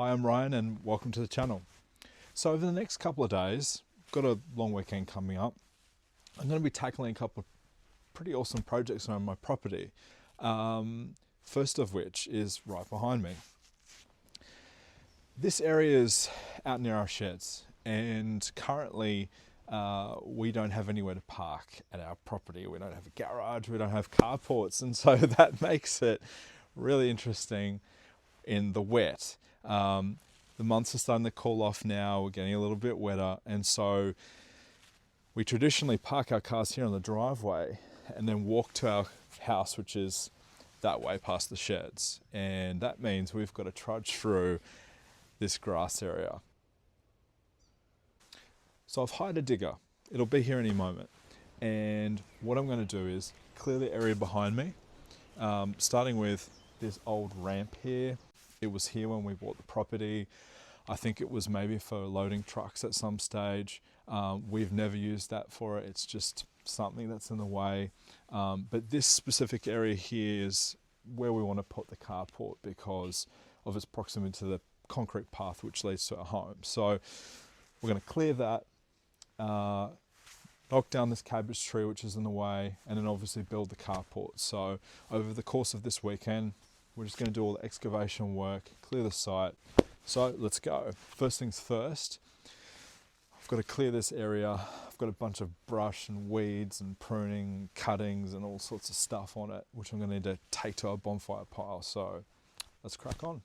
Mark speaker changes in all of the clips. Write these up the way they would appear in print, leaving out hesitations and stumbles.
Speaker 1: Hi, I'm Ryan and welcome to the channel. So over the next couple of days, got a long weekend coming up. I'm going to be tackling a couple of pretty awesome projects on my property. First of which is right behind me. This area is out near our sheds, and currently we don't have anywhere to park at our property. We don't have a garage, we don't have carports, and so that makes it really interesting in the wet. The months are starting to cool off now, we're getting a little bit wetter, and so we traditionally park our cars here on the driveway and then walk to our house, which is that way past the sheds, and that means we've got to trudge through this grass area. So I've hired a digger. It'll be here any moment, and what I'm going to do is clear the area behind me, starting with this old ramp here. It was here when we bought the property. I think it was maybe for loading trucks at some stage. We've never used that for it. It's just something that's in the way. But this specific area here is where we want to put the carport because of its proximity to the concrete path which leads to our home. So we're going to clear that, knock down this cabbage tree which is in the way, and then obviously build the carport. So over the course of this weekend, we're just going to do all the excavation work, clear the site. So let's go. First things first, I've got to clear this area. I've got a bunch of brush and weeds and pruning, cuttings and all sorts of stuff on it, which I'm going to need to take to our bonfire pile. So let's crack on.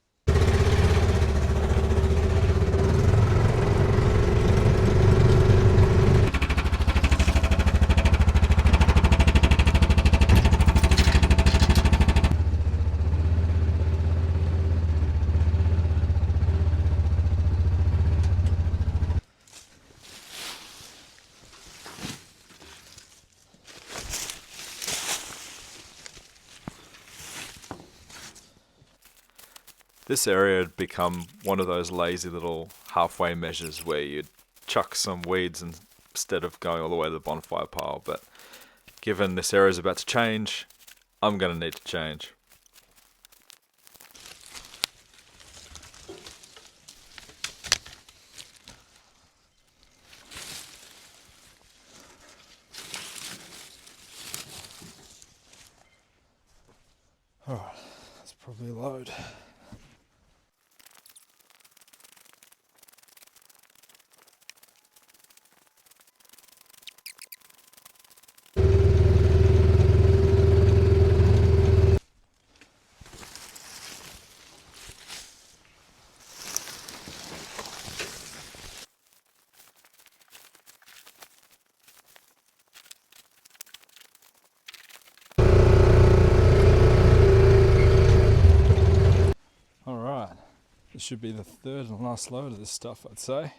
Speaker 1: This area had become one of those lazy little halfway measures where you'd chuck some weeds instead of going all the way to the bonfire pile, but given this area is about to change, I'm going to need to change. Alright, that's probably a load. Alright, this should be the third and last load of this stuff, I'd say.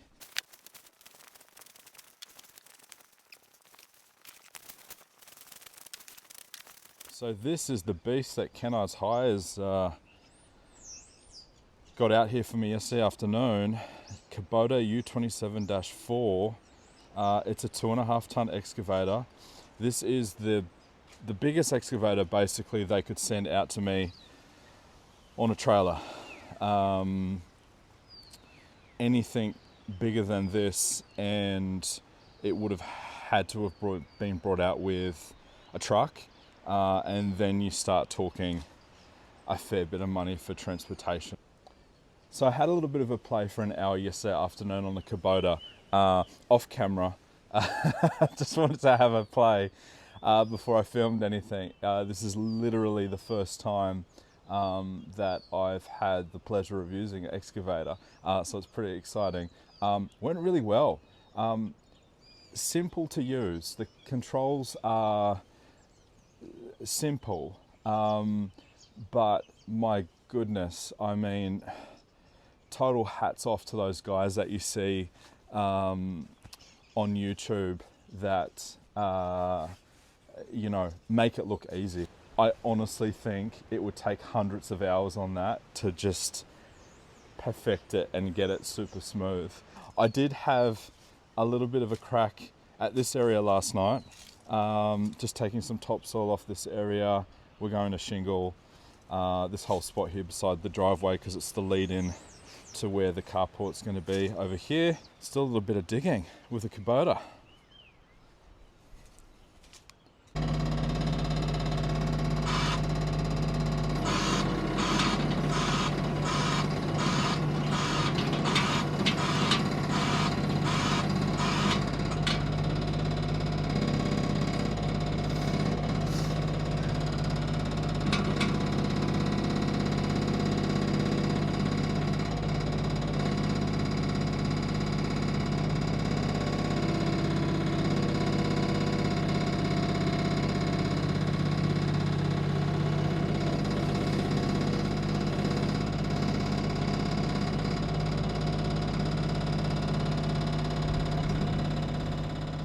Speaker 1: So this is the beast that Kennard's Hires got out here for me yesterday afternoon. Kubota U27-4. It's a 2.5 ton excavator. This is the biggest excavator basically they could send out to me on a trailer. Anything bigger than this and it would have had to have been brought out with a truck, and then you start talking a fair bit of money for transportation. So I had a little bit of a play for an hour yesterday afternoon on the Kubota, off camera. Just wanted to have a play before I filmed anything. This is literally the first time that I've had the pleasure of using an excavator, so it's pretty exciting. Went really well. Simple to use. The controls are simple, but my goodness, I mean, total hats off to those guys that you see on YouTube that you know, make it look easy. I honestly think it would take hundreds of hours on that to just perfect it and get it super smooth. I did have a little bit of a crack at this area last night, just taking some topsoil off this area. We're going to shingle this whole spot here beside the driveway because it's the lead in to where the carport's going to be over here. Still a little bit of digging with a Kubota.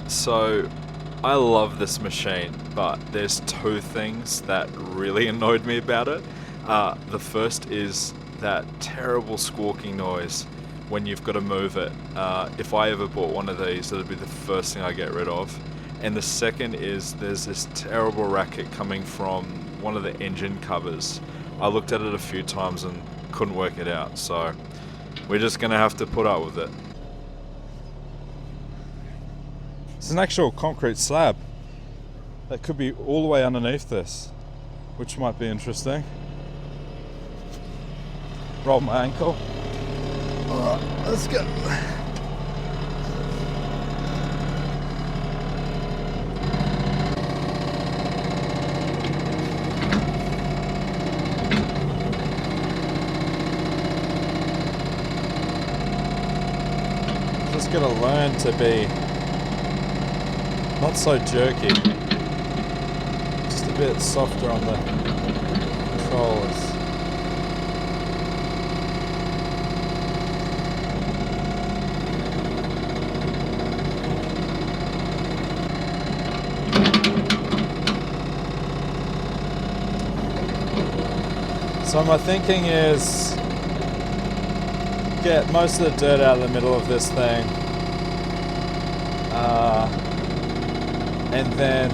Speaker 1: So I love this machine, but there's two things that really annoyed me about it. The first is that terrible squawking noise when you've got to move it. If I ever bought one of these, it'd be the first thing I get rid of. And the second is there's this terrible racket coming from one of the engine covers. I looked at it a few times and couldn't work it out, so we're just gonna have to put up with it. It's an actual concrete slab that could be all the way underneath this, which might be interesting. Roll my ankle. Alright, let's go. Just gotta learn to be not so jerky, just a bit softer on the controls. So my thinking is get most of the dirt out of the middle of this thing. And then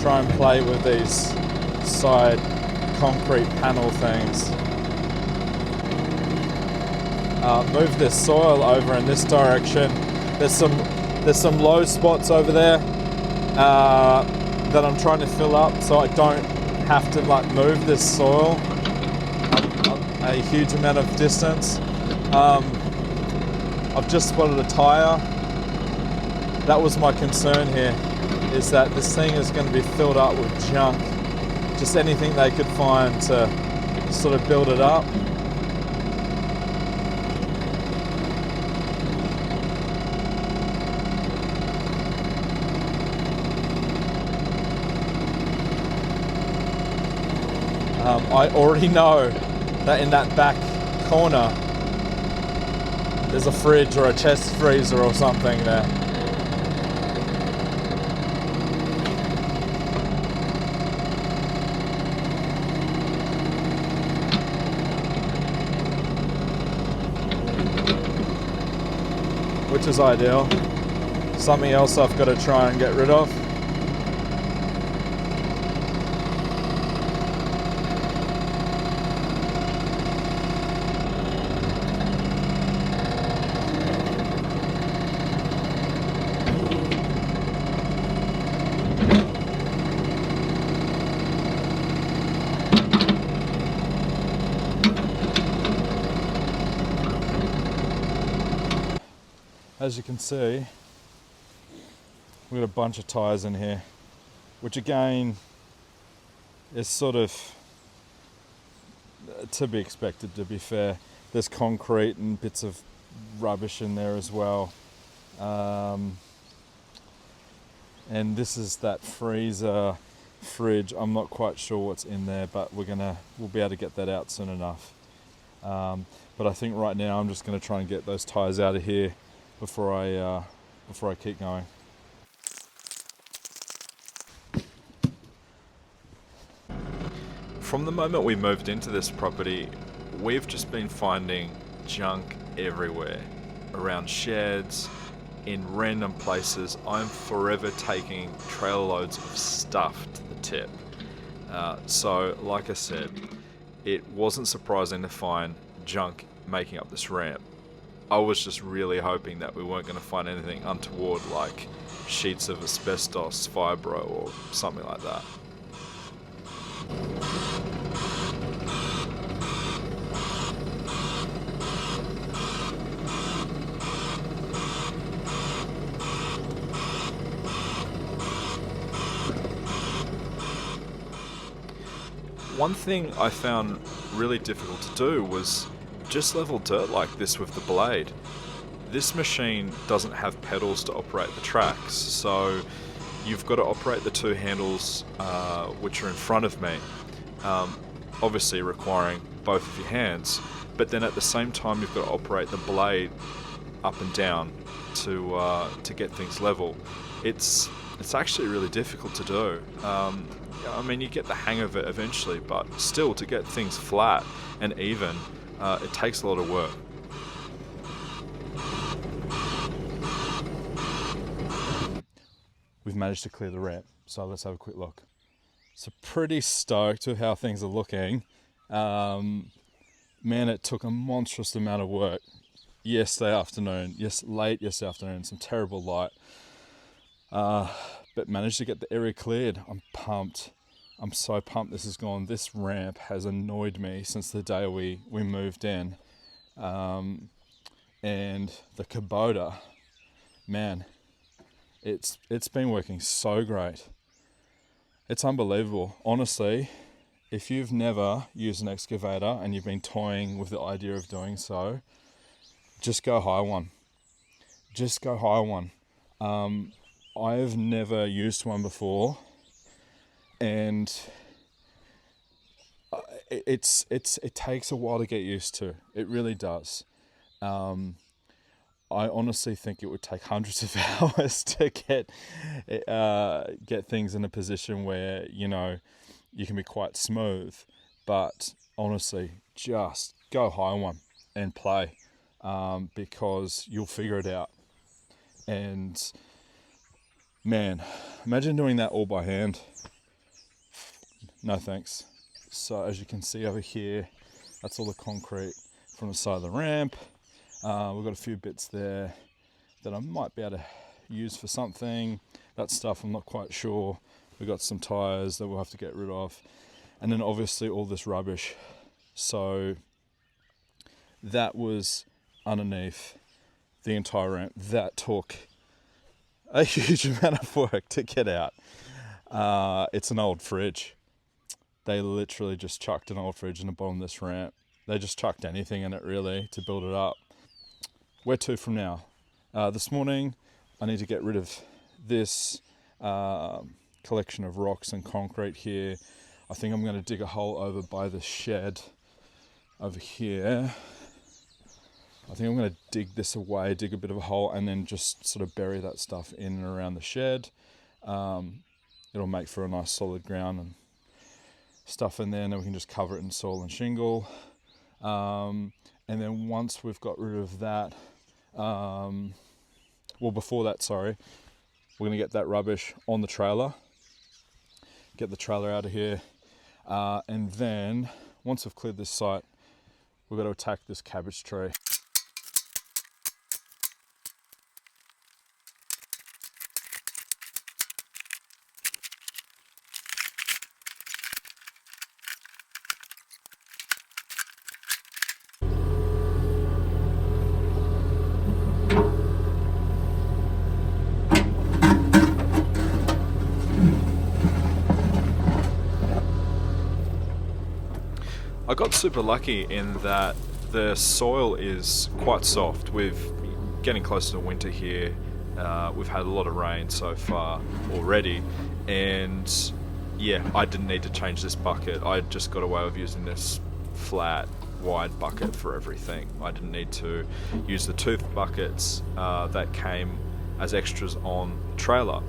Speaker 1: try and play with these side concrete panel things. Move this soil over in this direction. There's some low spots over there that I'm trying to fill up, so I don't have to move this soil a huge amount of distance. I've just spotted a tire. That was my concern here, is that this thing is going to be filled up with junk. Just anything they could find to sort of build it up. I already know that in that back corner there's a fridge or a chest freezer or something there. Which is ideal. Something else I've got to try and get rid of. As you can see, we've got a bunch of tyres in here, which again is sort of to be expected, to be fair. There's concrete and bits of rubbish in there as well. And this is that freezer, fridge. I'm not quite sure what's in there, but we'll be able to get that out soon enough. But I think right now I'm just going to try and get those tyres out of here before I keep going. From the moment we moved into this property, we've just been finding junk everywhere, around sheds, in random places. I'm forever taking trailer loads of stuff to the tip. So like I said, it wasn't surprising to find junk making up this ramp, I was just really hoping that we weren't going to find anything untoward like sheets of asbestos fibro or something like that. One thing I found really difficult to do was just level dirt like this with the blade. This machine doesn't have pedals to operate the tracks, so you've got to operate the two handles which are in front of me, obviously requiring both of your hands, but then at the same time you've got to operate the blade up and down to get things level. It's actually really difficult to do. I mean, you get the hang of it eventually, but still, to get things flat and even, it takes a lot of work. We've managed to clear the ramp, so let's have a quick look. So pretty stoked with how things are looking. Man, it took a monstrous amount of work yesterday afternoon, late yesterday afternoon, some terrible light. But managed to get the area cleared. I'm pumped. I'm so pumped this is gone. This ramp has annoyed me since the day we moved in. And the Kubota, man, it's been working so great. It's unbelievable. Honestly, if you've never used an excavator and you've been toying with the idea of doing so, just go hire one. Just go hire one. I've never used one before, and it takes a while to get used to. It really does. I honestly think it would take hundreds of hours to get things in a position where, you know, you can be quite smooth. But honestly, just go hire one and play, because you'll figure it out. And man, imagine doing that all by hand. No thanks. So as you can see over here, that's all the concrete from the side of the ramp. We've got a few bits there that I might be able to use for something. That stuff I'm not quite sure. We've got some tyres that we'll have to get rid of. And then obviously all this rubbish. So that was underneath the entire ramp. That took a huge amount of work to get out. It's an old fridge. They literally just chucked an old fridge in the bottom of this ramp. They just chucked anything in it really to build it up. Where to from now? This morning I need to get rid of this collection of rocks and concrete here. I think I'm going to dig a hole over by the shed over here. I think I'm going to dig this away, dig a bit of a hole, and then just sort of bury that stuff in and around the shed. It'll make for a nice solid ground and stuff in there, and then we can just cover it in soil and shingle. And then once we've got rid of that, before that, sorry, we're going to get that rubbish on the trailer, get the trailer out of here, and then once we've cleared this site, we've got to attack this cabbage tree. I got super lucky in that the soil is quite soft. We're getting close to winter here. We've had a lot of rain so far already, and yeah, I didn't need to change this bucket. I just got away with using this flat, wide bucket for everything. I didn't need to use the tooth buckets that came as extras on the trailer.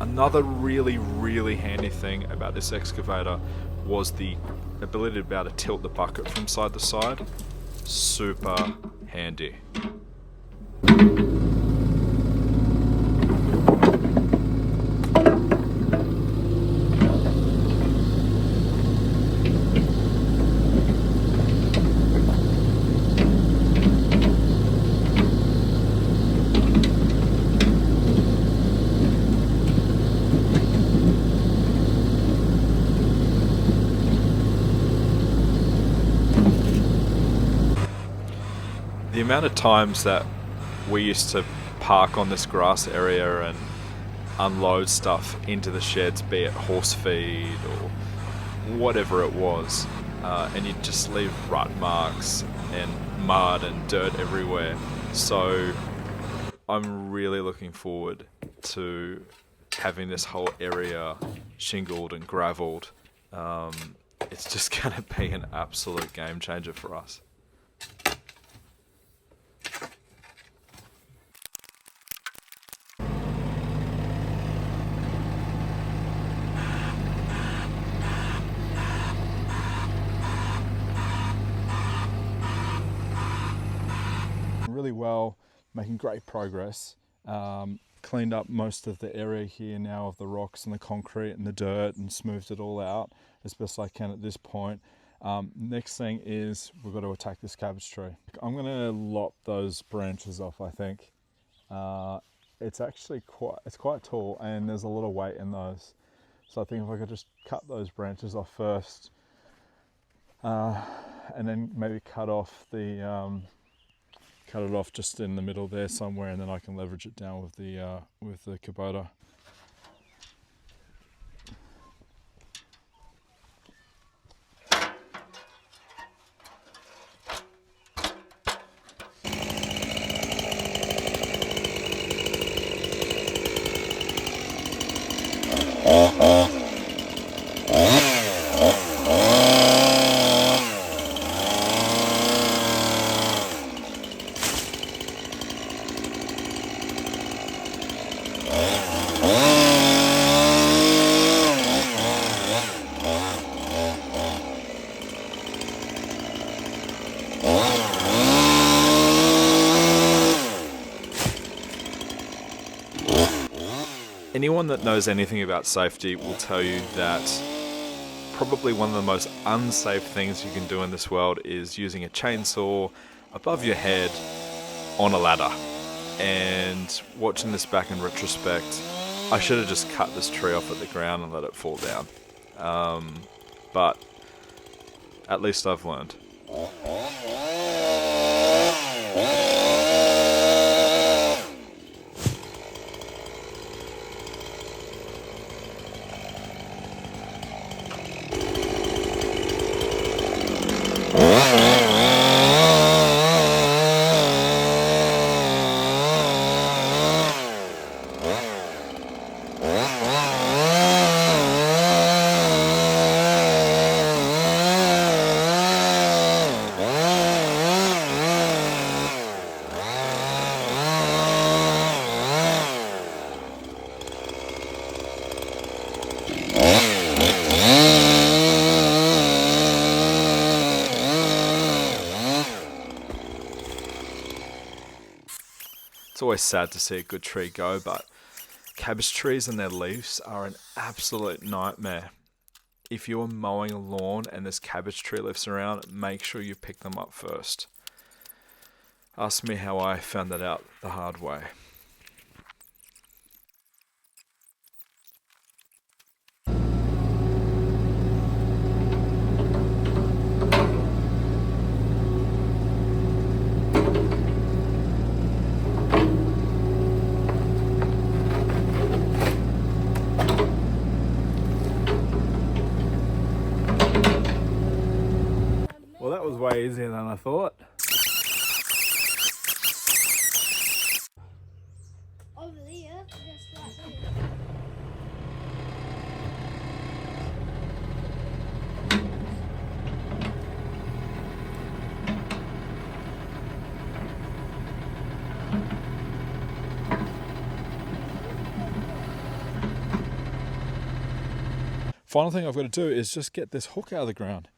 Speaker 1: Another really, really handy thing about this excavator was the ability to be able to tilt the bucket from side to side. Super handy. amount of times that we used to park on this grass area and unload stuff into the sheds, be it horse feed or whatever it was, and you'd just leave rut marks and mud and dirt everywhere. So I'm really looking forward to having this whole area shingled and gravelled. It's just going to be an absolute game changer for us. Really well, making great progress. Cleaned up most of the area here now of the rocks and the concrete and the dirt and smoothed it all out as best I can at this point. Next thing is we've got to attack this cabbage tree. I'm going to lop those branches off, I think. It's actually quite tall and there's a lot of weight in those. So I think if I could just cut those branches off first and then maybe cut it off just in the middle there somewhere, and then I can leverage it down with the Kubota. Anyone that knows anything about safety will tell you that probably one of the most unsafe things you can do in this world is using a chainsaw above your head on a ladder. And watching this back in retrospect, I should have just cut this tree off at the ground and let it fall down. But at least I've learned. It's always sad to see a good tree go, but cabbage trees and their leaves are an absolute nightmare. If you're mowing a lawn and there's cabbage tree leaves around, make sure you pick them up first. Ask me how I found that out the hard way. Well, that was way easier than I thought.
Speaker 2: Over there, just right there.
Speaker 1: Final thing I've got to do is just get this hook out of the ground.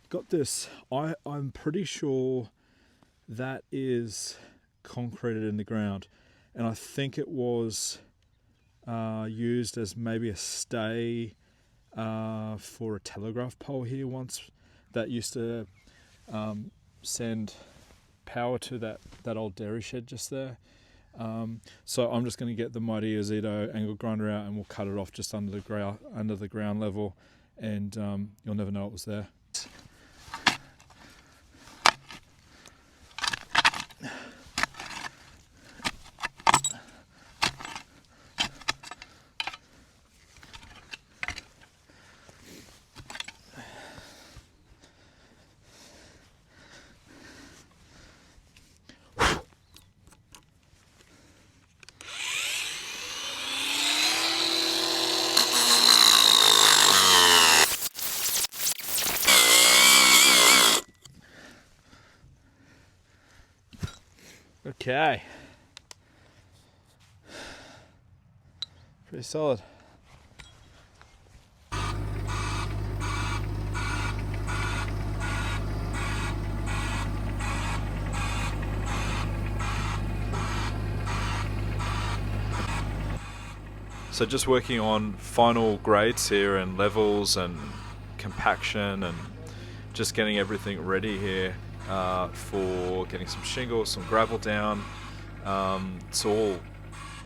Speaker 1: Got this, I'm pretty sure that is concreted in the ground, and I think it was used as maybe a stay for a telegraph pole here once that used to send power to that old dairy shed just there. So I'm just going to get the mighty Azito angle grinder out and we'll cut it off just under the ground level, and you'll never know it was there. Okay. Pretty solid. So just working on final grades here and levels and compaction and just getting everything ready here for getting some shingles, some gravel down. It's all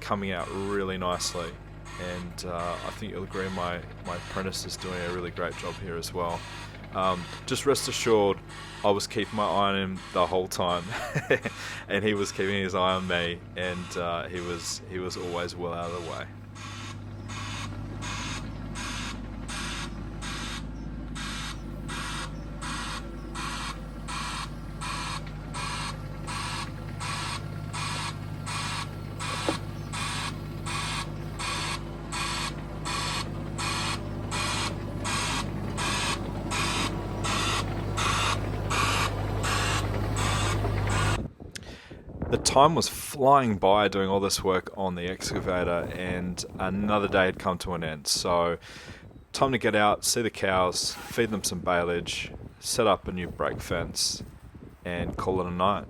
Speaker 1: coming out really nicely, and I think you'll agree my apprentice is doing a really great job here as well. Just rest assured, I was keeping my eye on him the whole time, and he was keeping his eye on me, and he was always well out of the way. The time was flying by doing all this work on the excavator, and another day had come to an end. So time to get out, see the cows, feed them some baleage, set up a new brake fence, and call it a night.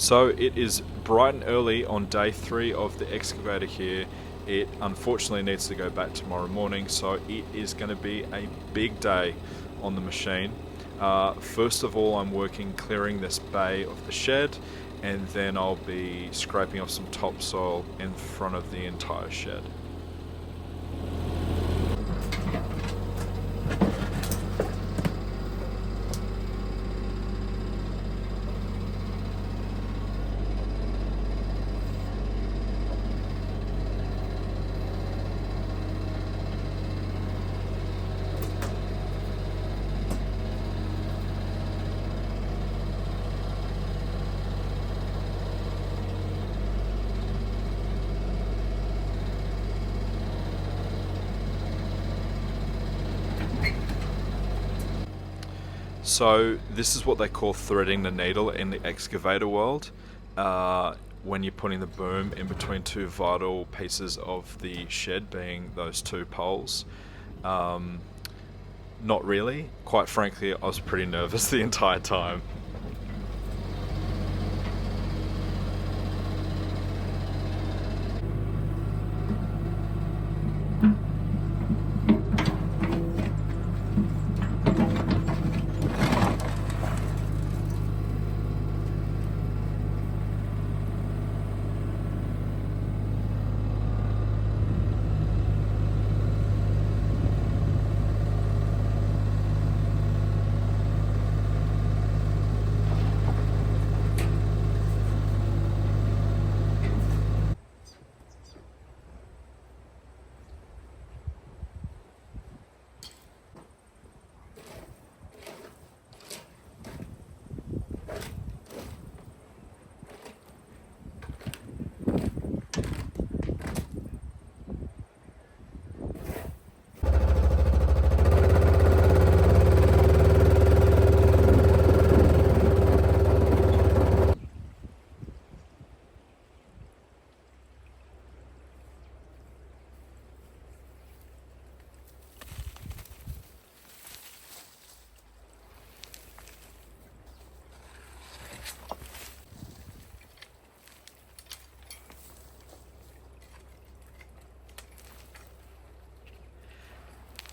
Speaker 1: So it is bright and early on day 3 of the excavator here. It unfortunately needs to go back tomorrow morning, so it is going to be a big day on the machine. First of all, I'm working clearing this bay of the shed, and then I'll be scraping off some topsoil in front of the entire shed. So this is what they call threading the needle in the excavator world, when you're putting the boom in between two vital pieces of the shed, being those two poles. Not really. Quite frankly, I was pretty nervous the entire time.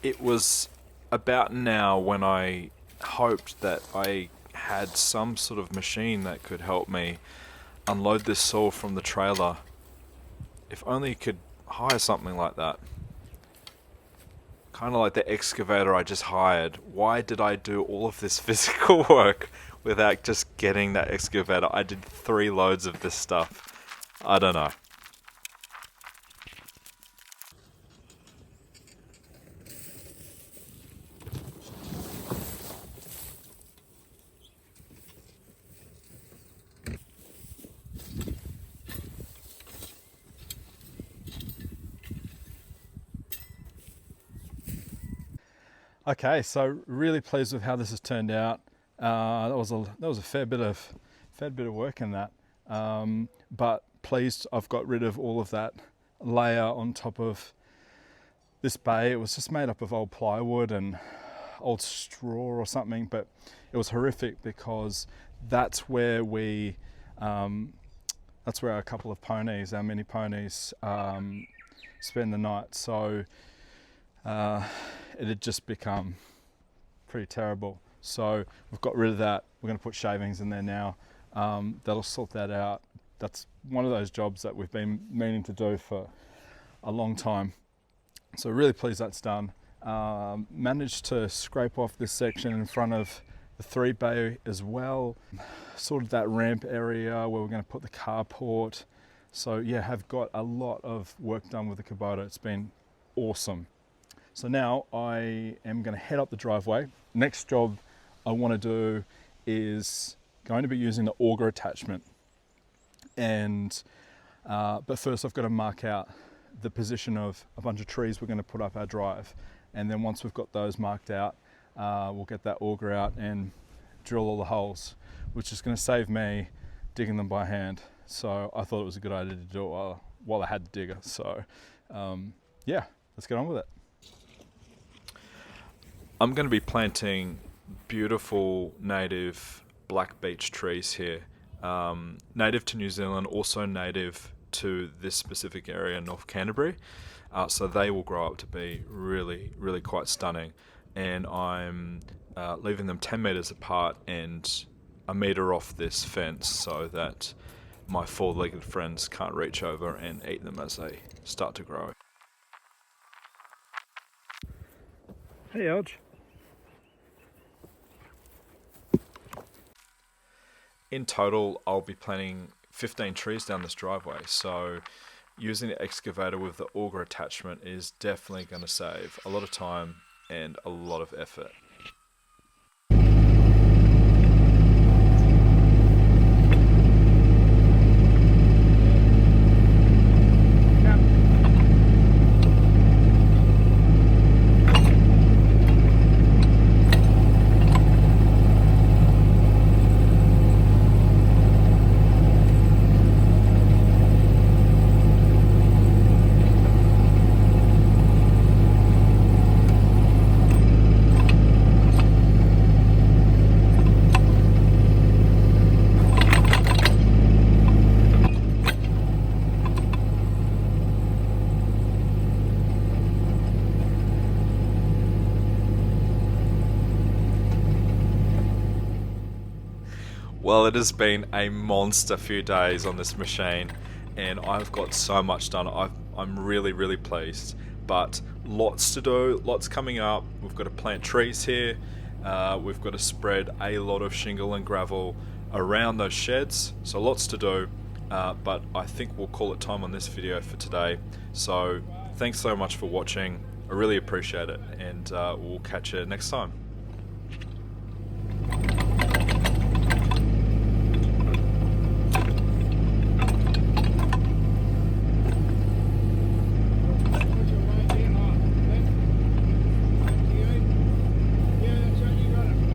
Speaker 1: It was about now when I hoped that I had some sort of machine that could help me unload this soil from the trailer. If only you could hire something like that. Kind of like the excavator I just hired. Why did I do all of this physical work without just getting that excavator? I did 3 loads of this stuff. I don't know. Okay, so really pleased with how this has turned out. That was a fair bit of work in that, but pleased I've got rid of all of that layer on top of this bay. It was just made up of old plywood and old straw or something, but it was horrific because that's where our couple of ponies, our mini ponies, spend the night. So it had just become pretty terrible. So we've got rid of that. We're going to put shavings in there now. That'll sort that out. That's one of those jobs that we've been meaning to do for a long time. So really pleased that's done. Managed to scrape off this section in front of the 3 bay as well. Sorted that ramp area where we're going to put the carport. So yeah, have got a lot of work done with the Kubota. It's been awesome. So now I am going to head up the driveway. Next job I want to do is going to be using the auger attachment. And but first I've got to mark out the position of a bunch of trees we're going to put up our drive. And then once we've got those marked out, we'll get that auger out and drill all the holes, which is going to save me digging them by hand. So I thought it was a good idea to do it while I had the digger. So yeah, let's get on with it. I'm going to be planting beautiful native black beech trees here. Native to New Zealand, also native to this specific area, North Canterbury. So they will grow up to be really, really quite stunning. And I'm leaving them 10 meters apart and a meter off this fence so that my 4-legged friends can't reach over and eat them as they start to grow. Hey, Elge. In total, I'll be planting 15 trees down this driveway, so using the excavator with the auger attachment is definitely going to save a lot of time and a lot of effort. Well, it has been a monster few days on this machine and I've got so much done. I'm really, really pleased, but lots to do, lots coming up. We've got to plant trees here. We've got to spread a lot of shingle and gravel around those sheds. So lots to do, but I think we'll call it time on this video for today. So thanks so much for watching. I really appreciate it, and we'll catch you next time.